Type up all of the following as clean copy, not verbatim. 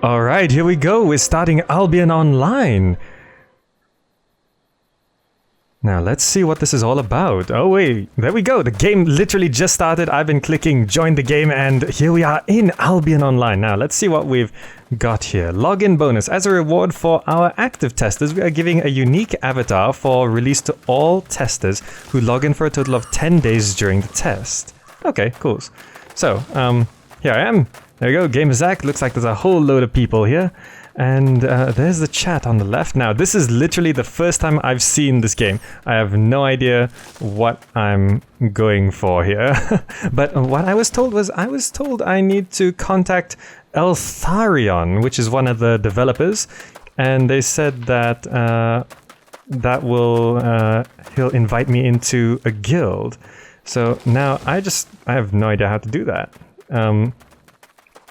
Alright, here we go. We're starting Albion Online. Now let's see what this is all about. Oh wait, there we go. The game literally just started. I've been clicking join the game and here we are in Albion Online. Now let's see what we've got here. Login bonus. As a reward for our active testers, we are giving a unique avatar for release to all testers who log in for a total of 10 days during the test. Okay, cool. So, here I am. There we go, GamerZakh. Looks like there's a whole load of people here. And there's the chat on the left. Now, this is literally the first time I've seen this game. I have no idea what I'm going for here. But what I was told was, I need to contact Eltharion, which is one of the developers. And they said that he'll invite me into a guild. So now I have no idea how to do that.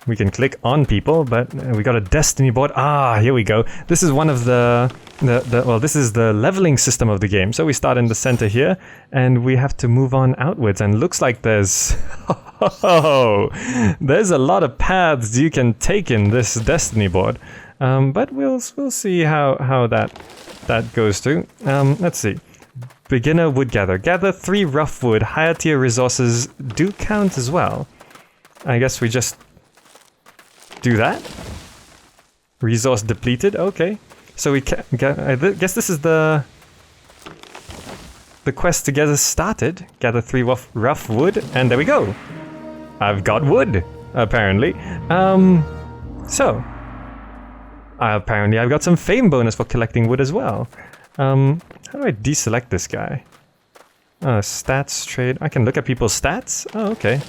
We can click on people, but we got a destiny board. Ah, here we go. This is one of well, this is the leveling system of the game. So we start in the center here, and we have to move on outwards. And looks like there's there's a lot of paths you can take in this destiny board. But we'll see how that goes through. Let's see. Beginner wood gather. Gather 3 rough wood. Higher tier resources do count as well. I guess we just do that. Resource depleted. Okay. So we can I guess this is the quest to get us started. Gather 3 rough wood, and there we go. I've got wood, apparently. So apparently I've got some fame bonus for collecting wood as well. How do I deselect this guy? Stats, trade. I can look at people's stats. Oh, okay.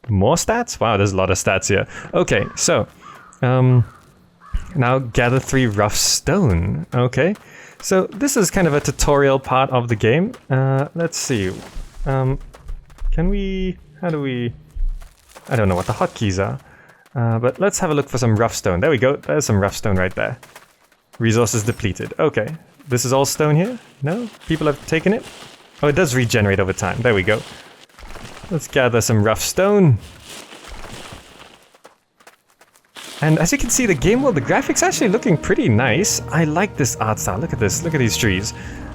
More stats? Wow, there's a lot of stats here. Okay, so now gather 3 rough stone. Okay, so this is kind of a tutorial part of the game. Let's see. Can we? How do we? I don't know what the hotkeys are. But let's have a look for some rough stone. There we go. There's some rough stone right there. Resources depleted. Okay, this is all stone here. No, people have taken it. Oh, it does regenerate over time. There we go. Let's gather some rough stone. And as you can see, the graphics are actually looking pretty nice. I like this art style. Look at this. Look at these trees.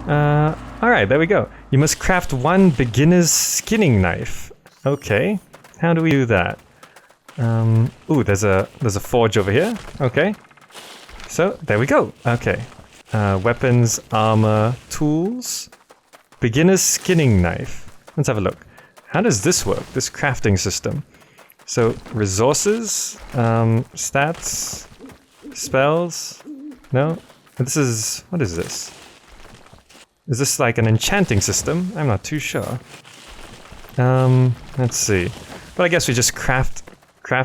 Alright, there we go. You must craft 1 beginner's skinning knife. Okay. How do we do that? Ooh, there's a forge over here. Okay. So, there we go. Okay. Weapons, armor, tools. Beginner's skinning knife. Let's have a look. How does this work, this crafting system? So, resources, stats, spells, no? This is, what is this? Is this like an enchanting system? I'm not too sure. Let's see. But I guess we just craft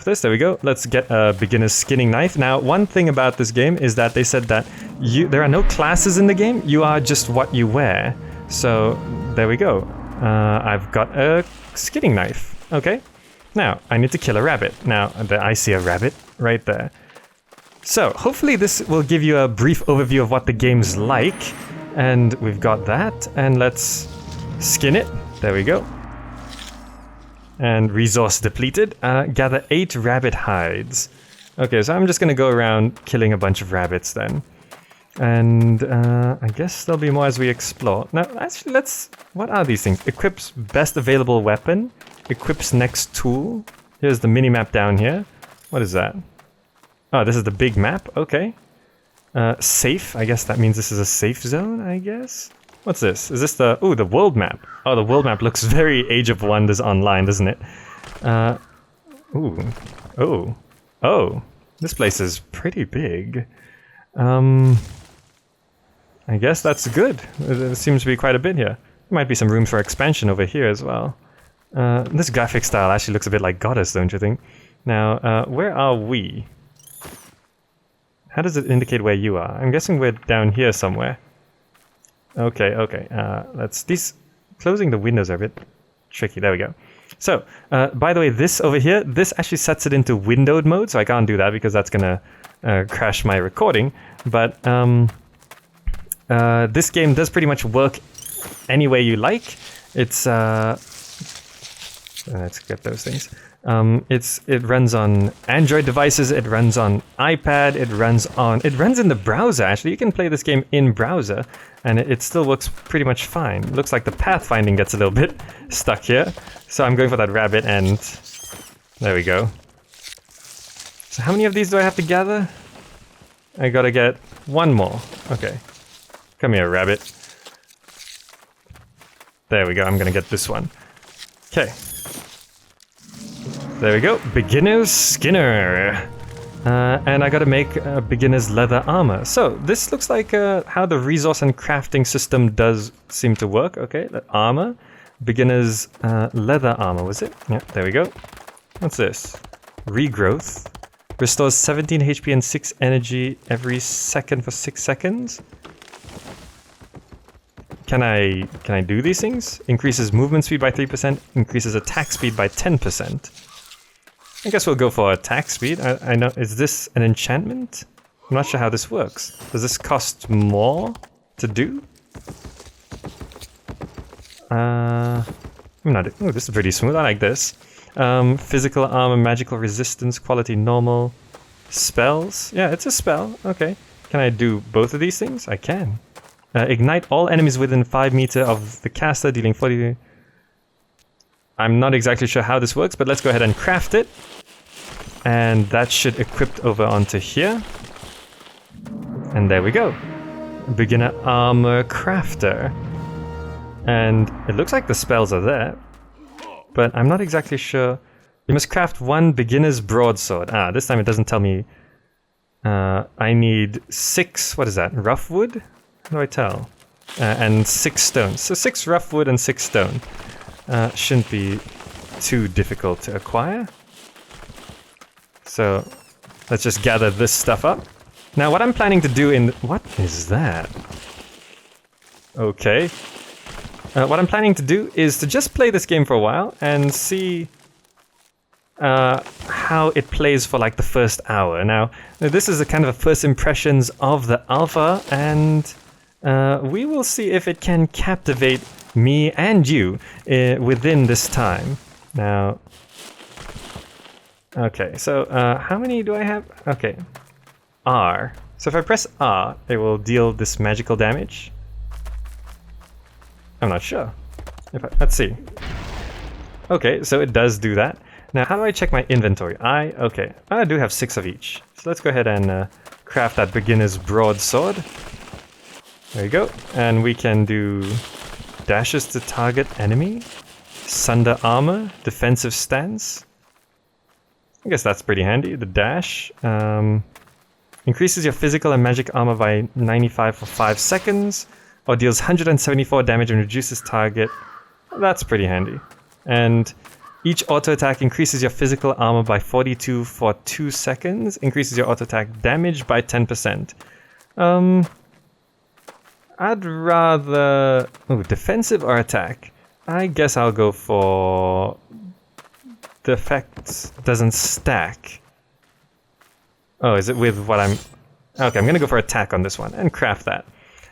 this, there we go. Let's get a beginner's skinning knife. Now, one thing about this game is that they said that there are no classes in the game, you are just what you wear. So, there we go. I've got a skinning knife. Okay. Now, I need to kill a rabbit. Now, I see a rabbit right there. So, hopefully this will give you a brief overview of what the game's like. And we've got that. And let's skin it. There we go. And resource depleted. Gather 8 rabbit hides. Okay, so I'm just going to go around killing a bunch of rabbits then. And I guess there'll be more as we explore. Now, actually, what are these things? Equips best available weapon. Equips next tool. Here's the mini-map down here. What is that? Oh, this is the big map. Okay. Safe. I guess that means this is a safe zone, I guess. What's this? Is this the world map? Oh, the world map looks very Age of Wonders online, doesn't it? Oh. This place is pretty big. I guess that's good. There seems to be quite a bit here. There might be some room for expansion over here as well. This graphic style actually looks a bit like Goddess, don't you think? Now, where are we? How does it indicate where you are? I'm guessing we're down here somewhere. Okay. Closing the windows are a bit tricky. There we go. So, by the way, this over here, this actually sets it into windowed mode, so I can't do that because that's gonna crash my recording. But this game does pretty much work any way you like. It's let's get those things. It runs on Android devices, it runs on iPad, it runs in the browser. Actually, you can play this game in browser, and it still works pretty much fine. Looks like the pathfinding gets a little bit stuck here, so I'm going for that rabbit, and there we go. So how many of these do I have to gather? I gotta get one more. Okay, come here, rabbit. There we go. I'm gonna get this one. Okay. There we go, beginner's Skinner. And I gotta make a beginner's leather armor. So this looks like how the resource and crafting system does seem to work. Okay, the armor, beginner's leather armor, was it? Yeah, there we go. What's this? Regrowth. Restores 17 HP and 6 energy every second for 6 seconds. Can I do these things? Increases movement speed by 3%, increases attack speed by 10%. I guess we'll go for attack speed. I know, is this an enchantment? I'm not sure how this works. Does this cost more to do? I'm not. Oh, this is pretty smooth. I like this. Physical armor, magical resistance, quality normal, spells. Yeah, it's a spell. Okay. Can I do both of these things? I can. Ignite all enemies within 5 meters of the caster, dealing 40. I'm not exactly sure how this works, but let's go ahead and craft it. And that should equip over onto here. And there we go. Beginner armor crafter. And it looks like the spells are there, but I'm not exactly sure. You must craft one beginner's broadsword. Ah, this time it doesn't tell me. I need 6, what is that, rough wood? How do I tell? And 6 stones. So 6 rough wood and 6 stone. Shouldn't be too difficult to acquire. So let's just gather this stuff up. Now what I'm planning to do in... What is that? Okay. What I'm planning to do is to just play this game for a while and see how it plays for like the first hour. Now, this is a kind of a first impressions of the alpha, and we will see if it can captivate me and you within this time. Now, okay, so how many do I have? Okay, R. So if I press R, it will deal this magical damage. I'm not sure. Let's see. Okay, so it does do that. Now, how do I check my inventory? Okay, I do have 6 of each. So let's go ahead and craft that beginner's broadsword. There you go. And we can do dashes to target enemy, sunder armor, defensive stance. I guess that's pretty handy. The dash increases your physical and magic armor by 95 for 5 seconds. Or deals 174 damage and reduces target. That's pretty handy. And each auto attack increases your physical armor by 42 for 2 seconds. Increases your auto attack damage by 10%. I'd rather... Oh, defensive or attack? I guess I'll go for... The effect doesn't stack. Oh, is it with what I'm... Okay, I'm gonna go for attack on this one and craft that.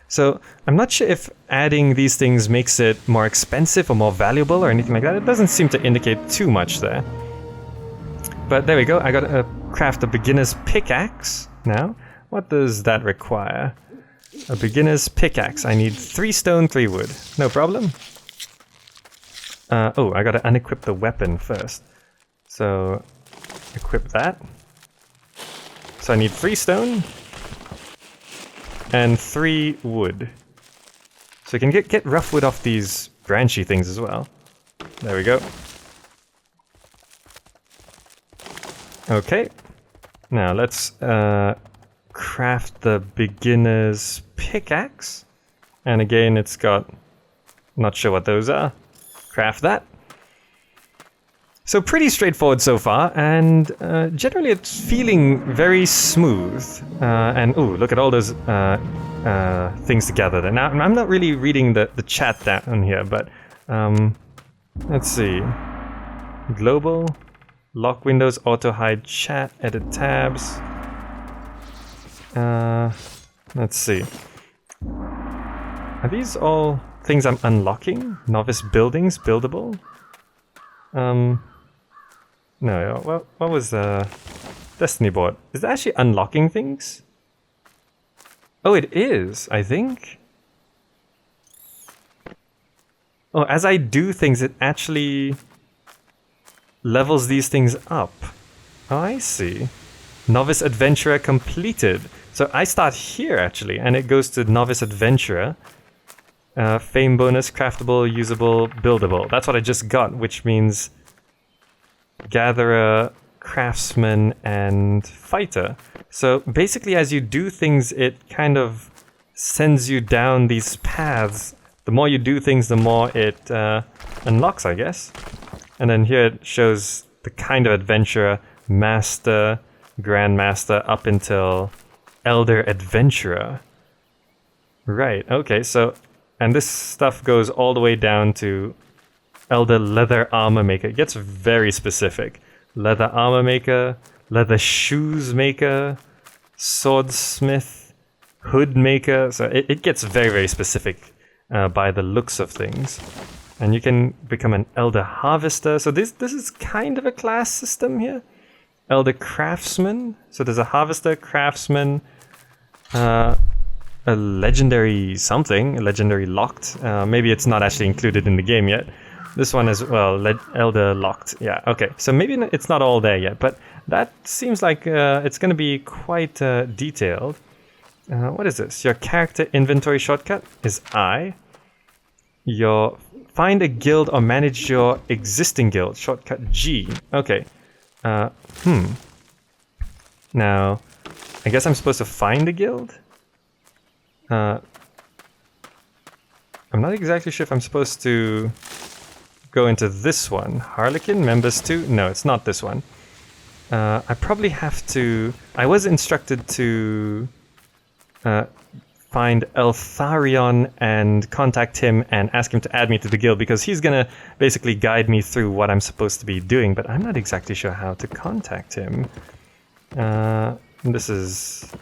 So I'm not sure if adding these things makes it more expensive or more valuable or anything like that. It doesn't seem to indicate too much there. But there we go. I got to craft a beginner's pickaxe now. What does that require? A beginner's pickaxe. I need 3 stone, 3 wood. No problem. Oh, I got to unequip the weapon first. So equip that. So I need 3 stone. And 3 wood. So we can get rough wood off these branchy things as well. There we go. Okay. Now let's craft the beginner's pickaxe. And again, it's got... Not sure what those are. Craft that. So pretty straightforward so far, and generally it's feeling very smooth. And ooh, look at all those things together there. Now, I'm not really reading the chat down here, but let's see. Global, lock windows, auto hide chat, edit tabs. Let's see. Are these all things I'm unlocking? Novice buildings, buildable? No, what was Destiny board? Is it actually unlocking things? Oh, it is, I think. Oh, as I do things, it actually levels these things up. Oh, I see. Novice Adventurer completed. So I start here, actually, and it goes to Novice Adventurer. Fame bonus, craftable, usable, buildable. That's what I just got, which means Gatherer, Craftsman, and Fighter. So basically, as you do things, it kind of sends you down these paths. The more you do things, the more it unlocks, I guess. And then here it shows the kind of adventurer, Master, Grandmaster, up until Elder Adventurer. Right, okay, so... And this stuff goes all the way down to Elder Leather Armor Maker. It gets very specific. Leather Armor Maker, Leather Shoes Maker, Swordsmith, Hood Maker. So it gets very, very specific by the looks of things. And you can become an Elder Harvester. So this is kind of a class system here. Elder Craftsman. So there's a Harvester, Craftsman, a legendary something, a legendary locked. Maybe it's not actually included in the game yet. This one is, well, Elder locked. Yeah, okay. So maybe it's not all there yet, but that seems like it's going to be quite detailed. What is this? Your character inventory shortcut is I. Your find a guild or manage your existing guild shortcut G. Okay. Now, I guess I'm supposed to find a guild? I'm not exactly sure if I'm supposed to go into this one. Harlequin, members 2? No, it's not this one. I probably have to... I was instructed to find Eltharion and contact him and ask him to add me to the guild because he's going to basically guide me through what I'm supposed to be doing, but I'm not exactly sure how to contact him. This is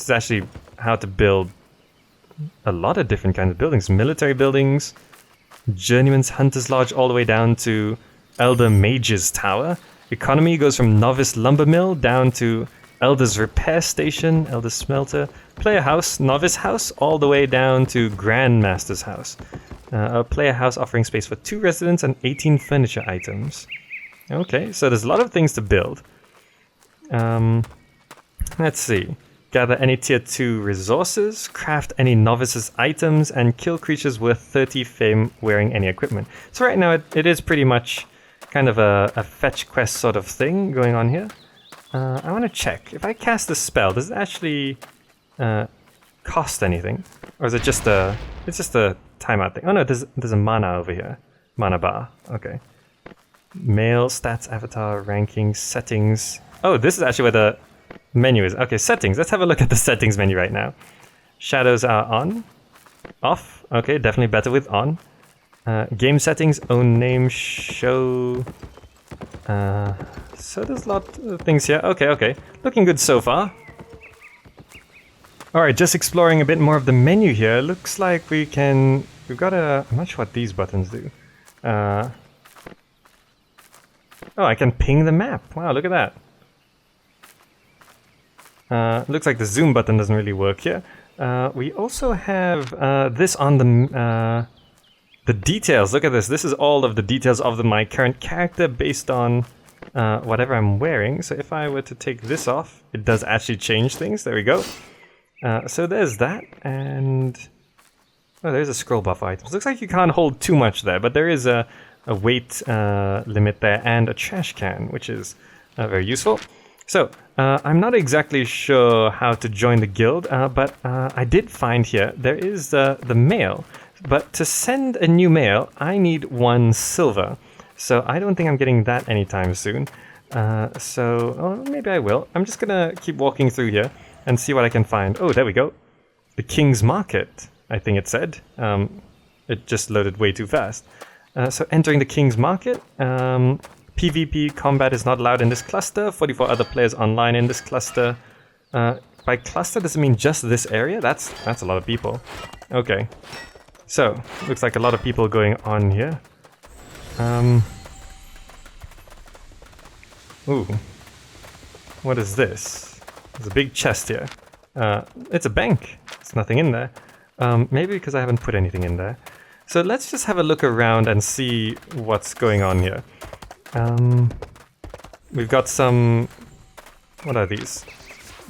actually how to build a lot of different kinds of buildings. Military buildings, Journeyman's Hunter's Lodge, all the way down to Elder Mage's Tower. Economy goes from Novice Lumber Mill down to Elder's Repair Station, Elder's Smelter, Player House, Novice House, all the way down to Grandmaster's House. A player house offering space for 2 residents and 18 furniture items. Okay, so there's a lot of things to build. Let's see. Gather any tier 2 resources, craft any novice's items, and kill creatures worth 30 fame wearing any equipment. So right now it is pretty much kind of a fetch quest sort of thing going on here. I want to check. If I cast a spell, does it actually cost anything? Or is it just a... It's just a timeout thing. Oh no, there's a mana over here. Mana bar. Okay. Mail, stats, avatar, ranking, settings. Oh, this is actually where the menu is. Okay, settings. Let's have a look at the settings menu right now. Shadows are on. Off. Okay, definitely better with on. Game settings, own name, show. So there's a lot of things here. Okay. Looking good so far. Alright, just exploring a bit more of the menu here. Looks like we've got a... I'm not sure what these buttons do. Oh, I can ping the map. Wow, look at that. Looks like the zoom button doesn't really work here. We also have this on the details. Look at this. This is all of the details of my current character based on whatever I'm wearing. So if I were to take this off, it does actually change things. There we go. So there's that, and oh, there's a scroll buff items. Looks like you can't hold too much there, but there is a weight limit there and a trash can, which is very useful. So I'm not exactly sure how to join the guild, but I did find here there is the mail. But to send a new mail, I need 1 silver. So I don't think I'm getting that anytime soon. Maybe I will. I'm just gonna keep walking through here and see what I can find. Oh, there we go. The King's Market, I think it said. It just loaded way too fast. So entering the King's Market. PvP combat is not allowed in this cluster. 44 other players online in this cluster. By cluster, does it mean just this area? That's a lot of people. Okay. So, looks like a lot of people going on here. Ooh. What is this? There's a big chest here. It's a bank. There's nothing in there. Maybe because I haven't put anything in there. So let's just have a look around and see what's going on here. We've got some... What are these?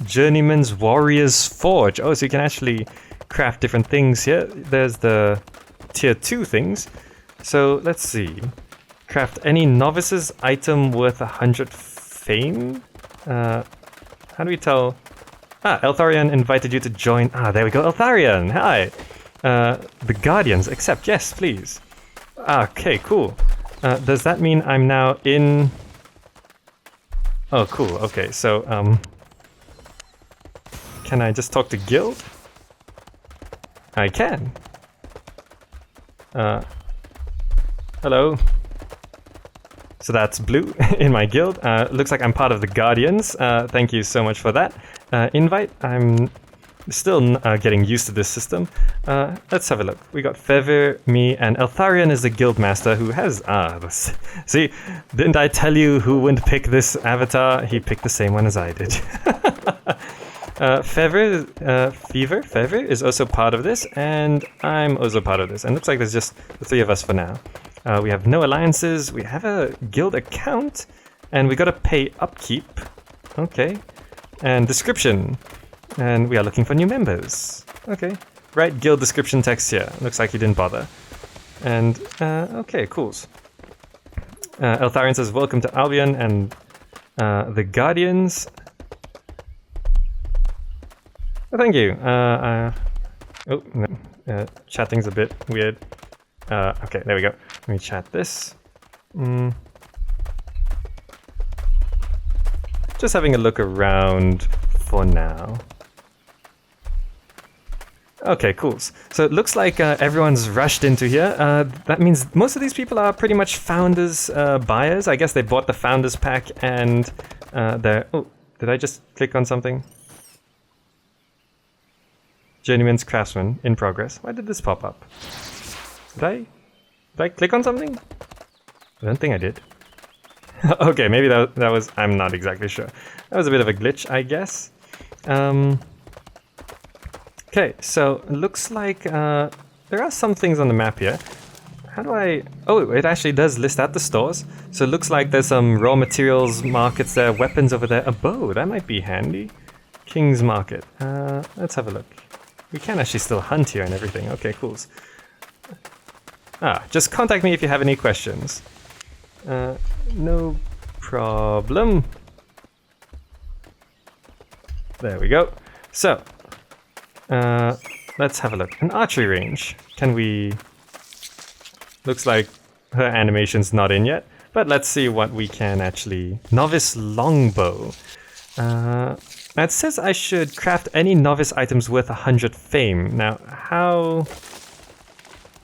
Journeyman's Warrior's Forge. Oh, so you can actually craft different things here. There's the tier 2 things. So let's see. Craft any novice's item worth 100 fame? How do we tell? Eltharion invited you to join. There we go, Eltharion, hi! The Guardians, accept, yes, please. Okay, cool. Does that mean I'm now in... Oh, cool, okay, so, can I just talk to Guild? I can. Hello. So that's blue in my guild. Looks like I'm part of the Guardians. Thank you so much for that. Invite. I'm still getting used to this system. Let's have a look. We got Feather, me, and Eltharion is the guild master who has... See, didn't I tell you who wouldn't pick this avatar? He picked the same one as I did. Feather is also part of this, and I'm also part of this. And looks like there's just the three of us for now. We have no alliances, we have a guild account, and we gotta pay upkeep. Okay. And description. And we are looking for new members. Okay. Write guild description text here. Looks like you didn't bother. And, okay, cool. Eltharion says, welcome to Albion and the Guardians. Oh, thank you. Oh, no. Chatting's a bit weird. Okay, there we go. Let me chat this. Just having a look around for now. Okay, cool. So it looks like everyone's rushed into here. That means most of these people are pretty much Founders buyers. I guess they bought the Founders pack and they're... Oh, did I just click on something? Journeyman's Craftsman in progress. Why did this pop up? Did I click on something? I don't think I did. Okay, maybe that was... I'm not exactly sure. That was a bit of a glitch, I guess. Okay, so it looks like there are some things on the map here. How do I... Oh, it actually does list out the stores. So it looks like there's some raw materials markets there, weapons over there. A bow, that might be handy. King's Market. Let's have a look. We can actually still hunt here and everything. Okay, cool. Just contact me if you have any questions. No problem. There we go. So, let's have a look. An archery range. Can we... Looks like her animation's not in yet, but let's see what we can actually... Novice longbow. It says I should craft any novice items worth 100 fame. Now, how...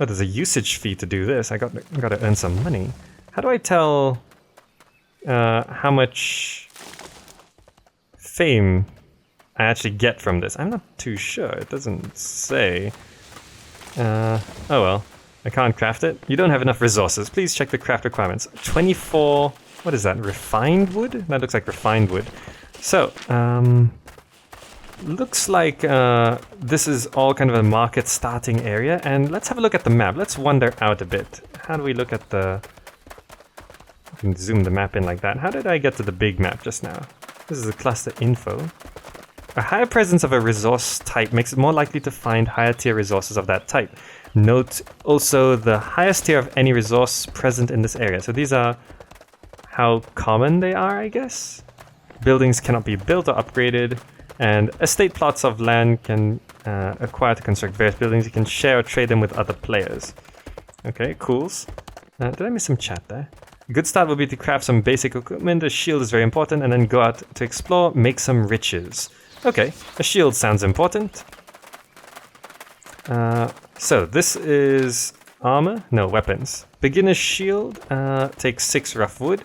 Oh, there's a usage fee to do this. I gotta earn some money. How do I tell how much fame I actually get from this? I'm not too sure. It doesn't say. Oh well. I can't craft it. You don't have enough resources. Please check the craft requirements. 24... What is that? Refined wood? That looks like refined wood. So, looks like this is all kind of a market starting area, and let's have a look at the map. Let's wander out a bit. How do we look at the... I can zoom the map in like that. How did I get to the big map just now? This is the cluster info. A higher presence of a resource type makes it more likely to find higher tier resources of that type. Note also the highest tier of any resource present in this area. So these are how common they are, I guess? Buildings cannot be built or upgraded, and estate plots of land can acquire to construct various buildings. You can share or trade them with other players. Okay, cools. Did I miss some chat there? A good start would be to craft some basic equipment. A shield is very important, and then go out to explore, make some riches. Okay, a shield sounds important. So this is armor? No, weapons. Beginner's shield takes 6 rough wood.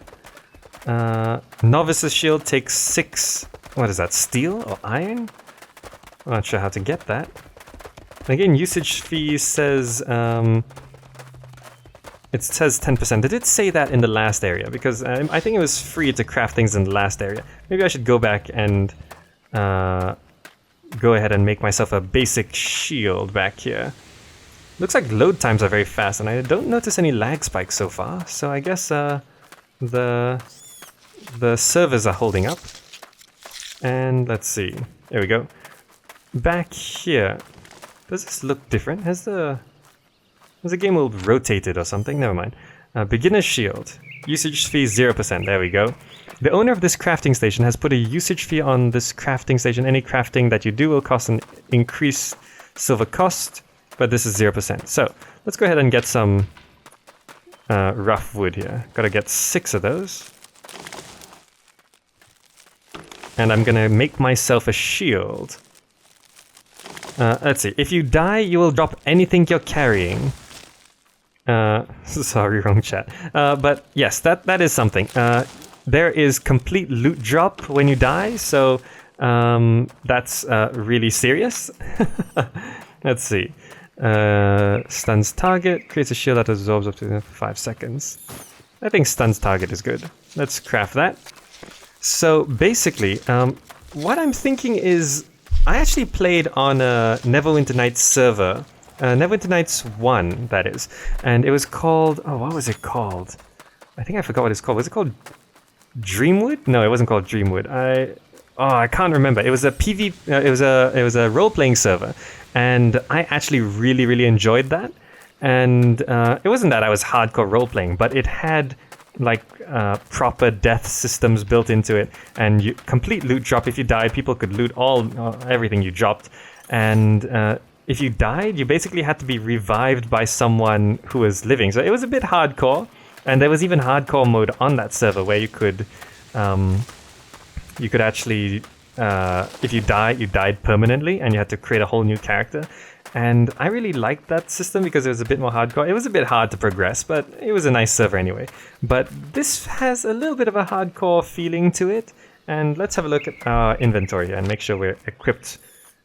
Novice's shield takes 6, what is that, steel or iron? I'm not sure how to get that. And again, usage fee says It says 10%. They did say that in the last area, because I think it was free to craft things in the last area. Maybe I should go back and go ahead and make myself a basic shield back here. Looks like load times are very fast, and I don't notice any lag spikes so far, so I guess the servers are holding up. And let's see. There we go. Back here. Does this look different? Has the game will rotate it or something? Never mind. Beginner's shield. Usage fee 0%. There we go. The owner of this crafting station has put a usage fee on this crafting station. Any crafting that you do will cost an increased silver cost, but this is 0%. So let's go ahead and get some rough wood here. Gotta get 6 of those. And I'm gonna make myself a shield. Let's see. If you die, you will drop anything you're carrying. Sorry, wrong chat. But yes, that is something. There is complete loot drop when you die, so that's really serious. Let's see. Stuns target, creates a shield that absorbs up to 5 seconds. I think stuns target is good. Let's craft that. So basically, what I'm thinking is, I actually played on a Neverwinter Nights server, Neverwinter Nights 1, that is, and it was called, oh, what was it called? I think I forgot what it's called. Was it called Dreamwood? No, it wasn't called Dreamwood. I can't remember. It was a it was a role-playing server, and I actually really enjoyed that. And it wasn't that I was hardcore role-playing, but it had like proper death systems built into it, and complete loot drop. If you died, people could loot everything you dropped, and if you died, you basically had to be revived by someone who was living. So it was a bit hardcore, and there was even hardcore mode on that server where you could actually if you died permanently, and you had to create a whole new character. And I really liked that system because it was a bit more hardcore. It was a bit hard to progress, but it was a nice server anyway. But this has a little bit of a hardcore feeling to it. And let's have a look at our inventory and make sure we're equipped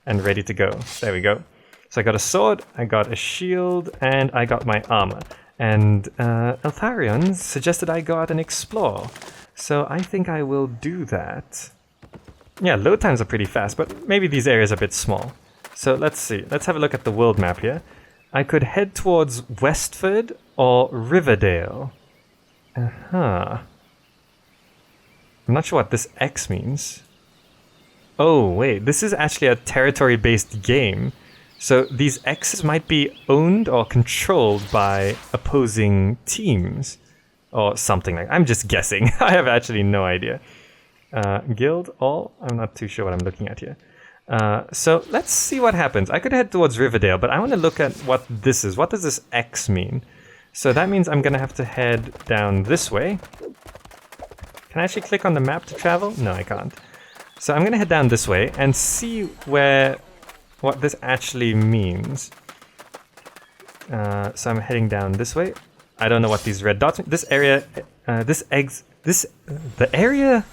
and ready to go. There we go. So I got a sword, I got a shield, and I got my armor. And Eltharion suggested I go out and explore. So I think I will do that. Yeah, load times are pretty fast, but maybe these areas are a bit small. So let's see. Let's have a look at the world map here. I could head towards Westford or Riverdale. I'm not sure what this X means. Oh, wait. This is actually a territory-based game. So these X's might be owned or controlled by opposing teams. Or something like that. I'm just guessing. I have actually no idea. Guild, all? I'm not too sure what I'm looking at here. So let's see what happens. I could head towards Riverdale, but I want to look at what this is. What does this X mean? So that means I'm going to have to head down this way. Can I actually click on the map to travel? No, I can't. So I'm going to head down this way and see what this actually means. So I'm heading down this way. I don't know what these red dots mean. This area, the area...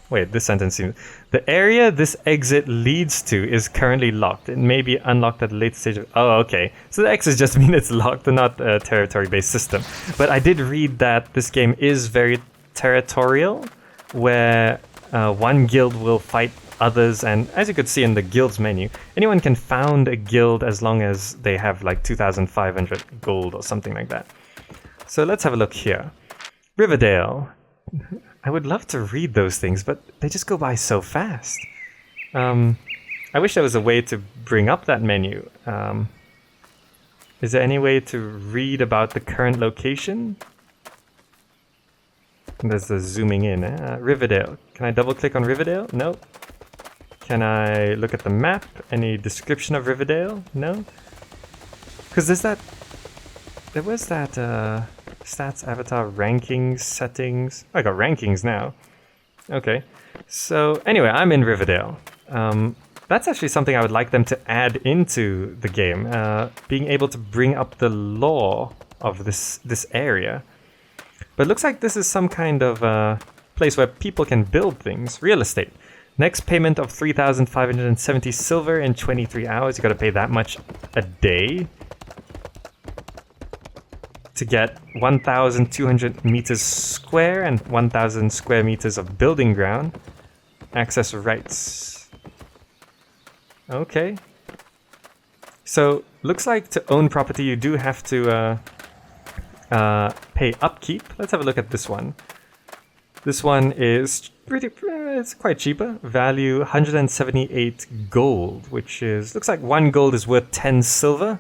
Wait, this sentence seems... The area this exit leads to is currently locked. It may be unlocked at a later stage of... Oh, okay. So the X's just mean it's locked and not a territory-based system. But I did read that this game is very territorial, where one guild will fight others, and as you could see in the guilds menu, anyone can found a guild as long as they have like 2,500 gold or something like that. So let's have a look here. Riverdale. I would love to read those things, but they just go by so fast. I wish there was a way to bring up that menu. Is there any way to read about the current location? There's the zooming in. Riverdale. Can I double click on Riverdale? No. Can I look at the map? Any description of Riverdale? No. Because there was that stats, avatar, rankings, settings. I got rankings now. Okay. So anyway, I'm in Riverdale. That's actually something I would like them to add into the game. Being able to bring up the lore of this area. But it looks like this is some kind of place where people can build things. Real estate. Next payment of 3,570 silver in 23 hours. You gotta pay that much a day. to get 1,200 meters square and 1,000 square meters of building ground. Access rights. Okay. So, looks like to own property you do have to pay upkeep. Let's have a look at this one. This one is it's quite cheaper. Value 178 gold, which is, looks like 1 gold is worth 10 silver.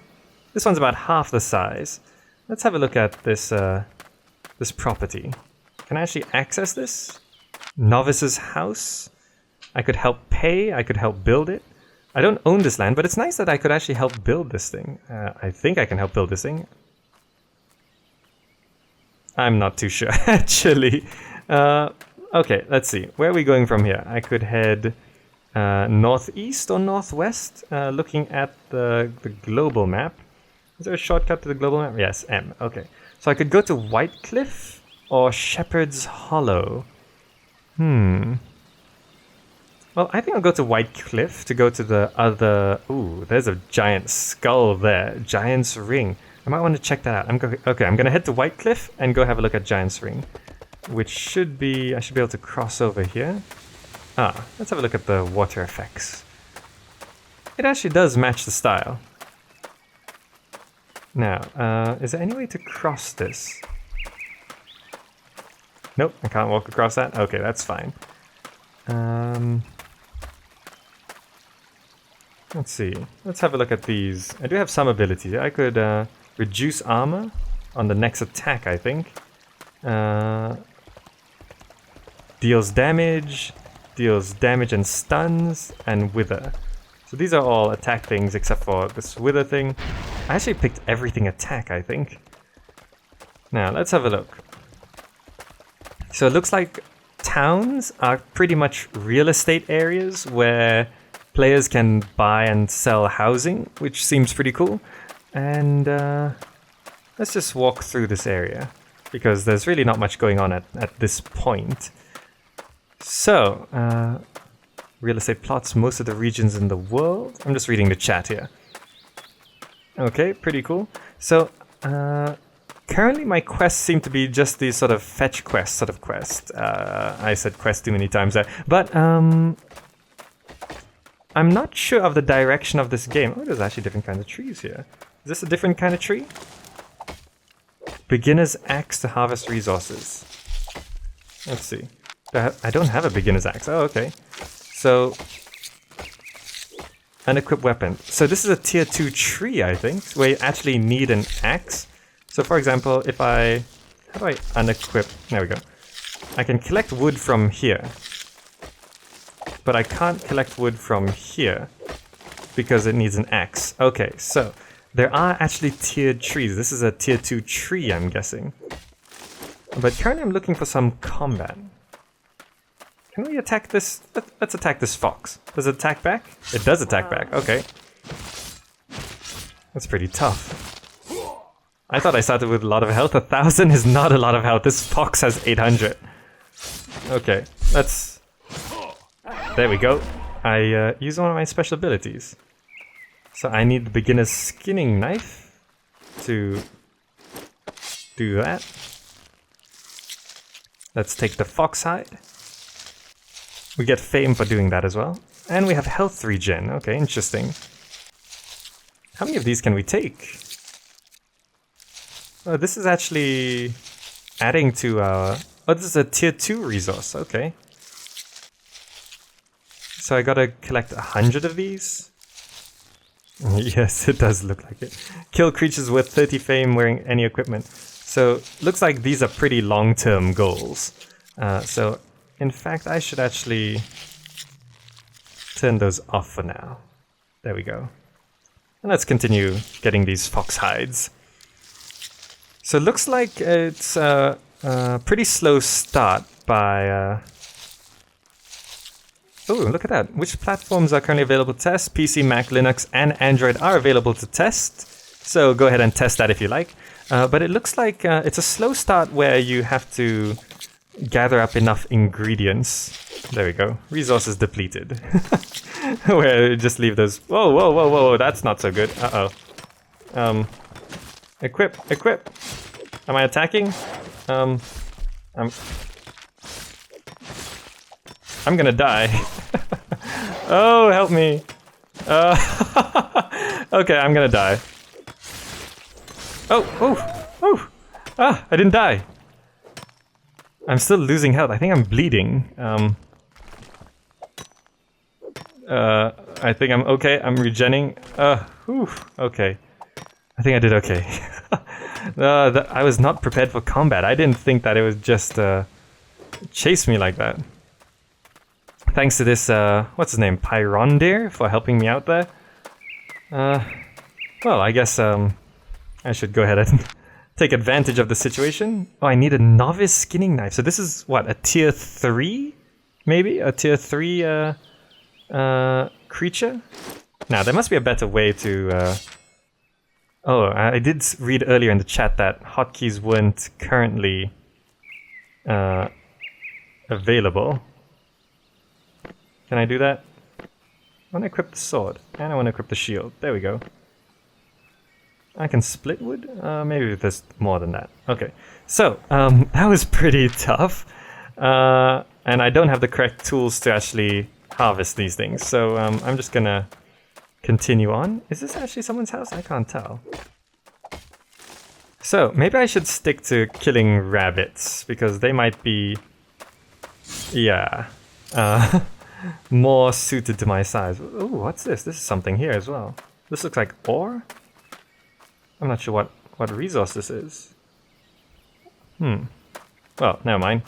This one's about half the size. Let's have a look at this this property. Can I actually access this? Novice's house. I could help pay, I could help build it. I don't own this land, but it's nice that I could actually help build this thing. I think I can help build this thing. I'm not too sure, actually. Okay, let's see. Where are we going from here? I could head northeast or northwest, looking at the global map. Is there a shortcut to the global map? Yes, M. Okay. So I could go to White Cliff or Shepherd's Hollow. Well, I think I'll go to White Cliff to go to the other... Ooh, there's a giant skull there. Giant's Ring. I might want to check that out. Okay, I'm going to head to White Cliff and go have a look at Giant's Ring. Which should be... I should be able to cross over here. Let's have a look at the water effects. It actually does match the style. Now, is there any way to cross this? Nope, I can't walk across that. Okay, that's fine. Let's see. Let's have a look at these. I do have some abilities. I could reduce armor on the next attack, I think. Deals damage and stuns, and wither. So these are all attack things except for this wither thing. I actually picked everything attack, I think. Now, let's have a look. So it looks like towns are pretty much real estate areas where players can buy and sell housing, which seems pretty cool. And let's just walk through this area, because there's really not much going on at this point. So, real estate plots most of the regions in the world. I'm just reading the chat here. Okay, pretty cool. So, currently my quests seem to be just these sort of fetch quest sort of quest. I said quest too many times there. But, I'm not sure of the direction of this game. Oh, there's actually different kinds of trees here. Is this a different kind of tree? Beginner's axe to harvest resources. Let's see. I don't have a beginner's axe. Oh, okay. So, unequipped weapon. So this is a tier 2 tree, I think, where you actually need an axe. So for example, if I... How do I unequip? There we go. I can collect wood from here. But I can't collect wood from here because it needs an axe. Okay, so there are actually tiered trees. This is a tier 2 tree, I'm guessing. But currently I'm looking for some combat. Can we attack this? Let's attack this fox. Does it attack back? It does attack back, okay. That's pretty tough. I thought I started with a lot of health. 1,000 is not a lot of health. This fox has 800. Okay, let's... There we go. I use one of my special abilities. So I need the beginner's skinning knife to do that. Let's take the fox hide. We get fame for doing that as well. And we have health regen. Okay, interesting. How many of these can we take? Oh, this is actually adding to our... Oh, this is a tier 2 resource. Okay. So I gotta collect 100 of these. Yes, it does look like it. Kill creatures worth 30 fame wearing any equipment. So looks like these are pretty long-term goals. So in fact, I should actually turn those off for now. There we go. And let's continue getting these fox hides. So it looks like it's a pretty slow start by... Oh, look at that. Which platforms are currently available to test? PC, Mac, Linux, and Android are available to test. So go ahead and test that if you like. But it looks like it's a slow start where you have to gather up enough ingredients. There we go. Resources depleted. Where just leave those... Whoa, whoa, whoa, whoa, that's not so good. Uh-oh. Equip. Am I attacking? I'm gonna die. Oh, help me. Okay, I'm gonna die. Oh. Ah, I didn't die. I'm still losing health. I think I'm bleeding. I think I'm okay. I'm regenning. Okay. I think I did okay. I was not prepared for combat. I didn't think that it would just chase me like that. Thanks to this, what's his name? Pyrondir for helping me out there. Well, I guess I should go ahead and take advantage of the situation. Oh, I need a novice skinning knife. So this is what, a tier 3? Maybe? A tier 3 creature? Now, there must be a better way to... Oh, I did read earlier in the chat that hotkeys weren't currently available. Can I do that? I want to equip the sword, and I want to equip the shield. There we go. I can split wood? Maybe there's more than that. Okay, so that was pretty tough. And I don't have the correct tools to actually harvest these things. So I'm just gonna continue on. Is this actually someone's house? I can't tell. So maybe I should stick to killing rabbits, because they might be, yeah, more suited to my size. Ooh, what's this? This is something here as well. This looks like ore? I'm not sure what resource this is. Well, never mind.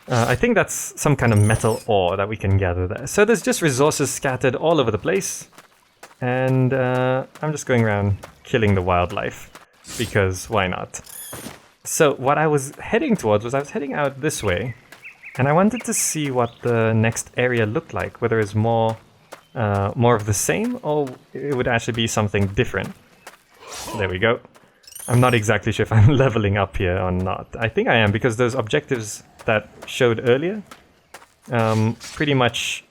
I think that's some kind of metal ore that we can gather there. So there's just resources scattered all over the place. And I'm just going around killing the wildlife, because why not? So what I was heading towards was I was heading out this way, and I wanted to see what the next area looked like, whether it's more of the same, or it would actually be something different. There we go. I'm not exactly sure if I'm leveling up here or not. I think I am, because those objectives that showed earlier, pretty much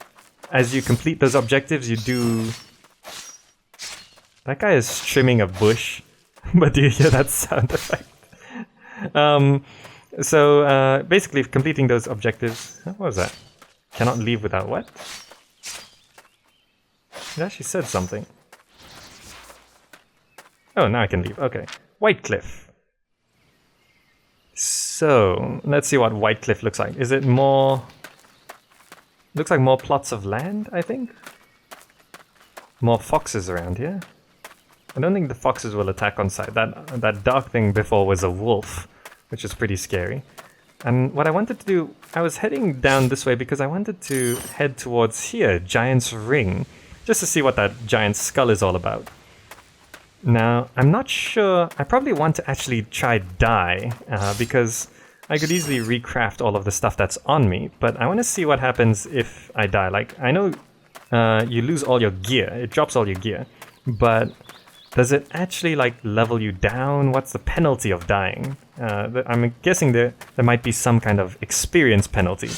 as you complete those objectives, you do... That guy is trimming a bush, but do you hear that sound effect? So basically completing those objectives... What was that? Cannot leave without what? It actually said something. Oh, now I can leave. Okay. White Cliff. So, let's see what White Cliff looks like. Is it more... Looks like more plots of land, I think? More foxes around here. I don't think the foxes will attack on sight. That dark thing before was a wolf, which is pretty scary. And what I wanted to do... I was heading down this way because I wanted to head towards here, Giant's Ring, just to see what that giant skull is all about. Now, I'm not sure, I probably want to actually try dye, because I could easily recraft all of the stuff that's on me, but I want to see what happens if I die. Like, I know you lose all your gear, it drops all your gear, but does it actually, like, level you down? What's the penalty of dying? I'm guessing there might be some kind of experience penalty,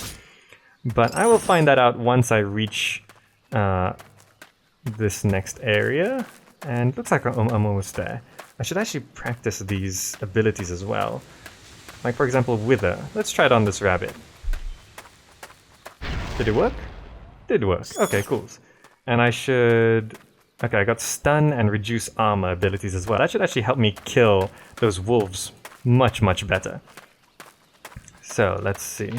but I will find that out once I reach this next area. And looks like I'm almost there. I should actually practice these abilities as well. Like, for example, Wither. Let's try it on this rabbit. Did it work? Did work. Okay, cool. And I should... Okay, I got Stun and Reduce Armor abilities as well. That should actually help me kill those wolves much, much better. So, let's see.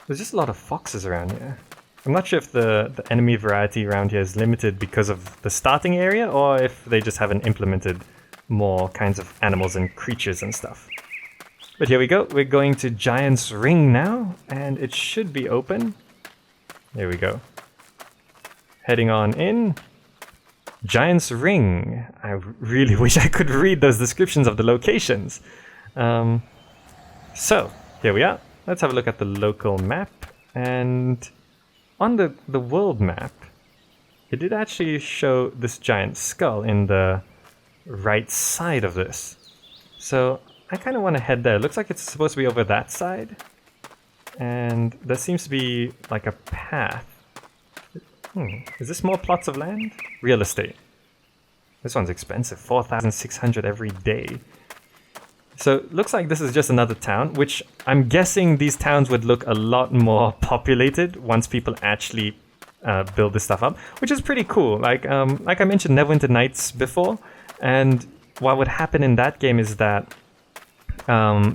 There's just a lot of foxes around here. I'm not sure if the enemy variety around here is limited because of the starting area, or if they just haven't implemented more kinds of animals and creatures and stuff. But here we go, we're going to Giant's Ring now, and it should be open. There we go. Heading on in. Giant's Ring. I really wish I could read those descriptions of the locations. So, here we are. Let's have a look at the local map, and... on the world map, it did actually show this giant skull in the right side of this. So I kind of want to head there. It looks like it's supposed to be over that side. And there seems to be like a path. Is this more plots of land? Real estate. This one's expensive. 4,600 every day. So looks like this is just another town, which I'm guessing these towns would look a lot more populated once people actually build this stuff up, which is pretty cool. Like I mentioned Neverwinter Nights before, and what would happen in that game is that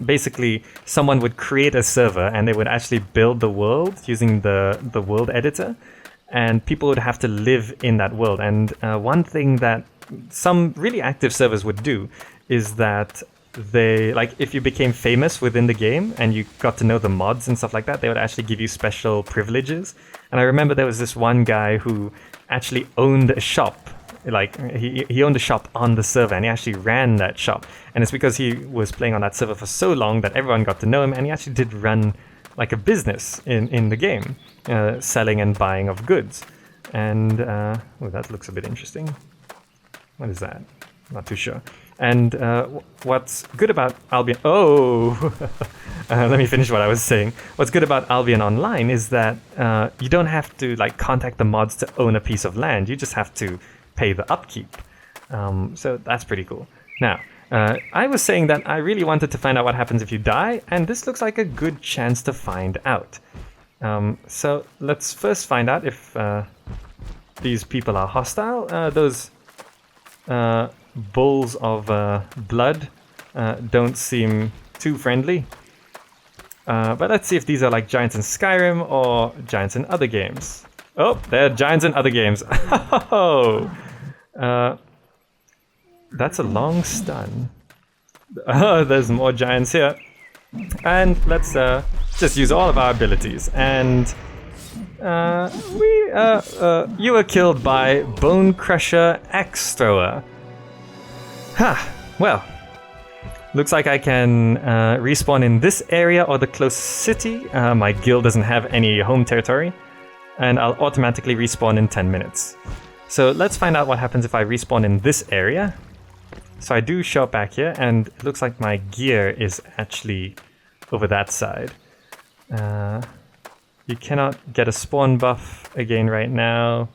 basically someone would create a server and they would actually build the world using the world editor, and people would have to live in that world. And one thing that some really active servers would do is that they, like, if you became famous within the game and you got to know the mods and stuff like that, they would actually give you special privileges. And I remember there was this one guy who actually owned a shop. Like, he owned a shop on the server, and he actually ran that shop. And it's because he was playing on that server for so long that everyone got to know him, and he actually did run like a business in the game, selling and buying of goods. And oh, that looks a bit interesting. What is that? Not too sure. And what's good about Albion... Oh! Let me finish what I was saying. What's good about Albion Online is that you don't have to like contact the mods to own a piece of land. You just have to pay the upkeep. So that's pretty cool. Now, I was saying that I really wanted to find out what happens if you die, and this looks like a good chance to find out. So let's first find out if these people are hostile. Those bulls of blood don't seem too friendly. But let's see if these are like giants in Skyrim or giants in other games. Oh, they're giants in other games. Oh, that's a long stun. Oh, there's more giants here. And let's just use all of our abilities. And you were killed by Bone Crusher Axe Thrower. Ha! Well, looks like I can respawn in this area or the closest city. My guild doesn't have any home territory, and I'll automatically respawn in 10 minutes. So let's find out what happens if I respawn in this area. So I do show up back here, and it looks like my gear is actually over that side. You cannot get a spawn buff again right now.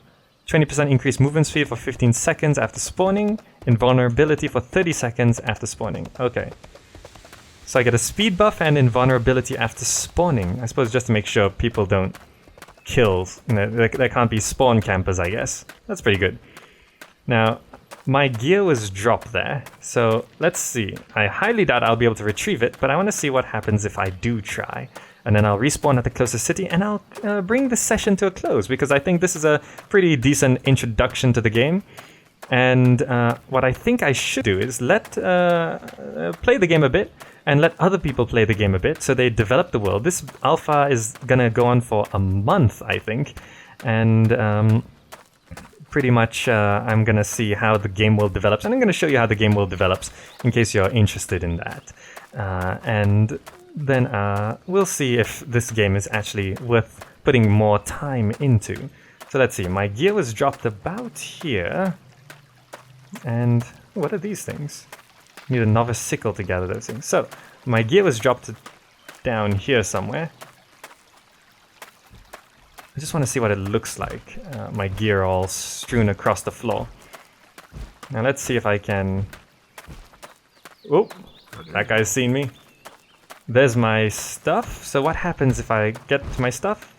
20% increased movement speed for 15 seconds after spawning. Invulnerability for 30 seconds after spawning. Okay. So I get a speed buff and invulnerability after spawning. I suppose just to make sure people don't kill. You know, there can't be spawn campers, I guess. That's pretty good. Now, my gear was dropped there. So let's see. I highly doubt I'll be able to retrieve it, but I want to see what happens if I do try. And then I'll respawn at the closest city, and I'll bring this session to a close, because I think this is a pretty decent introduction to the game. And what I think I should do is play the game a bit, and let other people play the game a bit, so they develop the world. This alpha is gonna go on for a month, I think, and pretty much I'm gonna see how the game world develops, and I'm gonna show you how the game world develops, in case you're interested in that. And then we'll see if this game is actually worth putting more time into. So let's see, my gear was dropped about here. And what are these things? Need a novice sickle to gather those things. So my gear was dropped down here somewhere. I just want to see what it looks like. My gear all strewn across the floor. Now let's see if I can... Oh, that guy's seen me. There's my stuff. So what happens if I get to my stuff?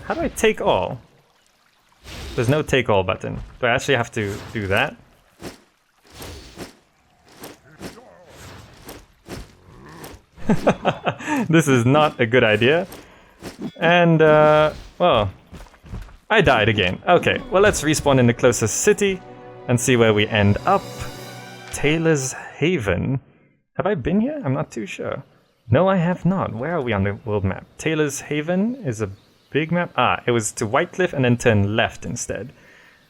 How do I take all? There's no take all button. Do I actually have to do that? This is not a good idea. And, well, I died again. Okay, well, let's respawn in the closest city and see where we end up. Taylor's Haven. Have I been here? I'm not too sure. No, I have not. Where are we on the world map? Taylor's Haven is a big map. Ah, it was to Whitecliff and then turn left instead.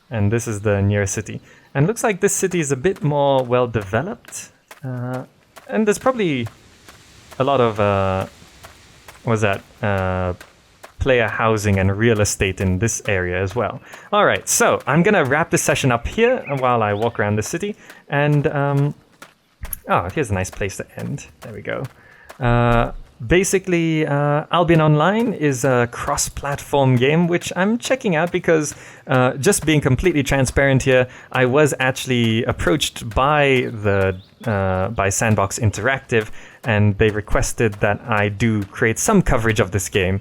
And this is the nearest city. And looks like this city is a bit more well developed. And there's probably a lot of, player housing and real estate in this area as well. Alright, so I'm gonna wrap this session up here while I walk around the city. And, oh, here's a nice place to end. There we go. Basically, Albion Online is a cross-platform game, which I'm checking out because, just being completely transparent here, I was actually approached by by Sandbox Interactive, and they requested that I do create some coverage of this game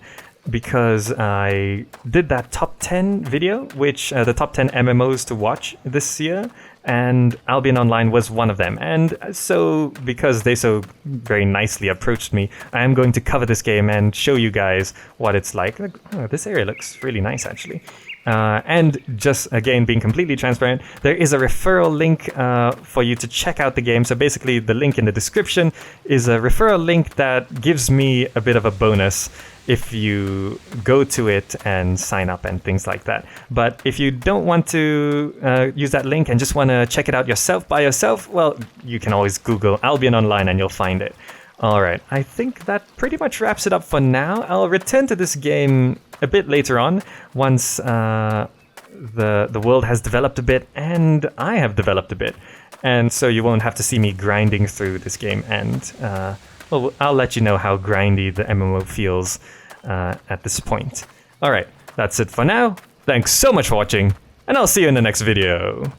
because I did that top 10 video, which the top 10 MMOs to watch this year, and Albion Online was one of them. And so, because they so very nicely approached me, I am going to cover this game and show you guys what it's like. Oh, this area looks really nice, actually. And just, again, being completely transparent, there is a referral link for you to check out the game. So basically, the link in the description is a referral link that gives me a bit of a bonus if you go to it and sign up and things like that. But if you don't want to use that link and just want to check it out yourself by yourself, well, you can always Google Albion Online and you'll find it. All right, I think that pretty much wraps it up for now. I'll return to this game a bit later on once the world has developed a bit and I have developed a bit. And so you won't have to see me grinding through this game, and well, I'll let you know how grindy the MMO feels at this point. All right, that's it for now. Thanks so much for watching, and I'll see you in the next video.